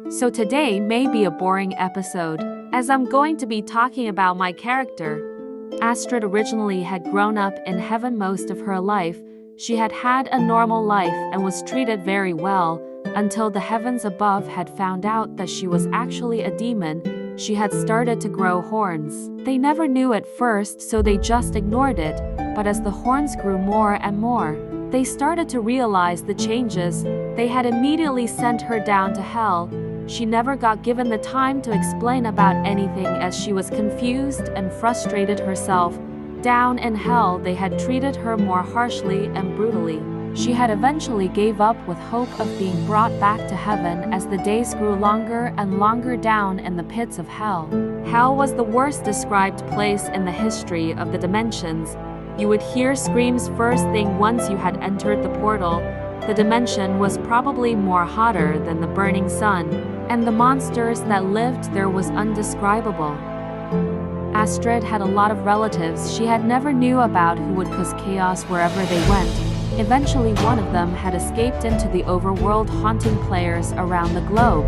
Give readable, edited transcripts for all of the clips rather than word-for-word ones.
So today may be a boring episode, as I'm going to be talking about my character. Astrid originally had grown up in heaven most of her life. She had had a normal life and was treated very well, until the heavens above had found out that she was actually a demon. She had started to grow horns. They never knew at first, so they just ignored it, but as the horns grew more and more, they started to realize the changes. They had immediately sent her down to hell. She never got given the time to explain about anything as she was confused and frustrated herself. Down in hell, they had treated her more harshly and brutally. She had eventually gave up with hope of being brought back to heaven as the days grew longer and longer down in the pits of hell. Hell was the worst described place in the history of the dimensions. You would hear screams first thing once you had entered the portal. The dimension was probably more hotter than the burning sun, and the monsters that lived there was undescribable. Astrid had a lot of relatives she had never knew about who would cause chaos wherever they went. Eventually one of them had escaped into the overworld, haunting players around the globe.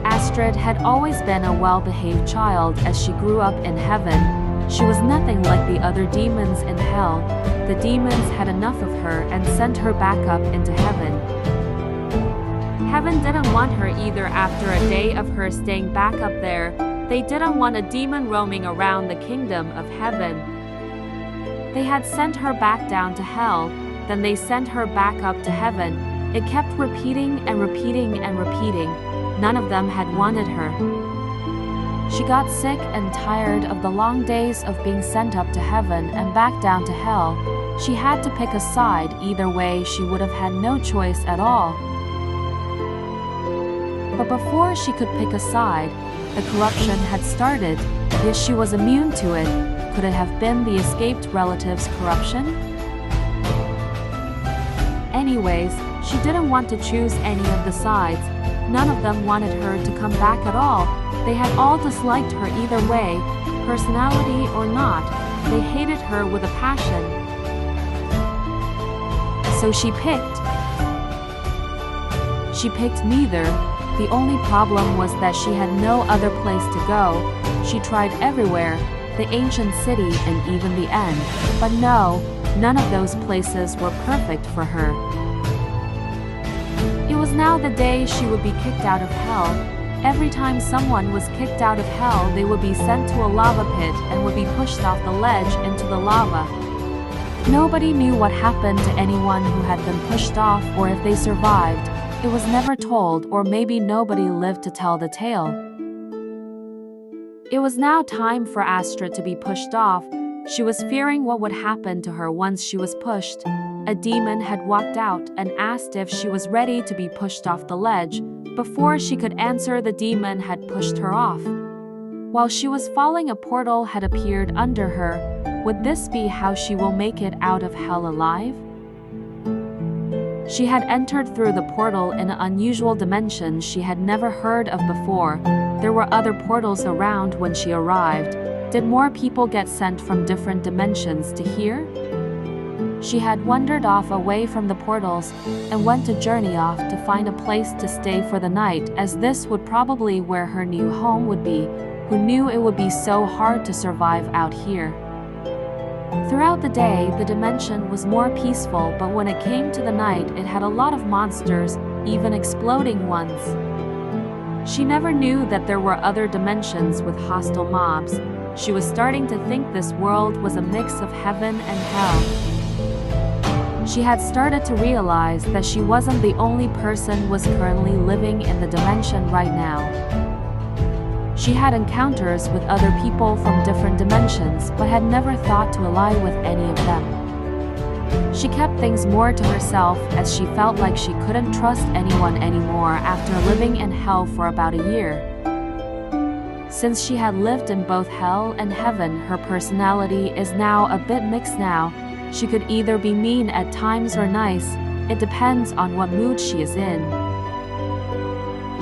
Astrid had always been a well-behaved child as she grew up in heaven. She was nothing like the other demons in hell. The demons had enough of her and sent her back up into heaven. Heaven didn't want her either. After a day of her staying back up there, they didn't want a demon roaming around the kingdom of heaven. They had sent her back down to hell, then they sent her back up to heaven. It kept repeating and repeating and repeating. None of them had wanted her. She got sick and tired of the long days of being sent up to heaven and back down to hell. She had to pick a side. Either way, she would have had no choice at all. But before she could pick a side, the corruption had started, yet she was immune to it. Could it have been the escaped relatives' corruption? Anyways, she didn't want to choose any of the sides. None of them wanted her to come back at all. They had all disliked her either way, personality or not. They hated her with a passion. So she picked neither. The only problem was that she had no other place to go. She tried everywhere, the ancient city and even the end. But no, none of those places were perfect for her. It was now the day she would be kicked out of hell. Every time someone was kicked out of hell, they would be sent to a lava pit and would be pushed off the ledge into the lava. Nobody knew what happened to anyone who had been pushed off or if they survived. It was never told, or maybe nobody lived to tell the tale. It was now time for Astrid to be pushed off. She was fearing what would happen to her once she was pushed. A demon had walked out and asked if she was ready to be pushed off the ledge. Before she could answer, the demon had pushed her off. While she was falling, a portal had appeared under her. Would this be how she will make it out of hell alive? She had entered through the portal in an unusual dimension she had never heard of before. There were other portals around when she arrived. Did more people get sent from different dimensions to here? She had wandered off away from the portals and went to journey off to find a place to stay for the night, as this would probably where her new home would be. Who knew it would be so hard to survive out here? Throughout the day, the dimension was more peaceful, but when it came to the night, it had a lot of monsters, even exploding ones. She never knew that there were other dimensions with hostile mobs. She was starting to think this world was a mix of heaven and hell. She had started to realize that she wasn't the only person who was currently living in the dimension right now. She had encounters with other people from different dimensions, but had never thought to ally with any of them. She kept things more to herself as she felt like she couldn't trust anyone anymore after living in hell for about a year. Since she had lived in both hell and heaven, her personality is now a bit mixed now. She could either be mean at times or nice. It depends on what mood she is in.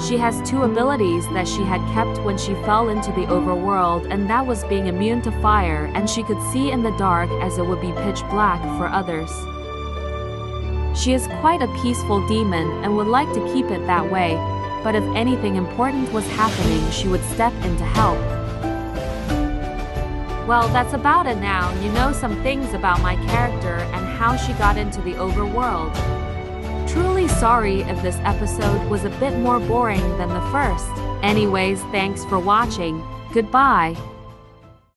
She has two abilities that she had kept when she fell into the overworld, and that was being immune to fire, and she could see in the dark as it would be pitch black for others. She is quite a peaceful demon and would like to keep it that way. but if anything important was happening, she would step in to help. Well, that's about it now. You know some things about my character and how she got into the overworld. Truly sorry if this episode was a bit more boring than the first. Anyways, thanks for watching. Goodbye.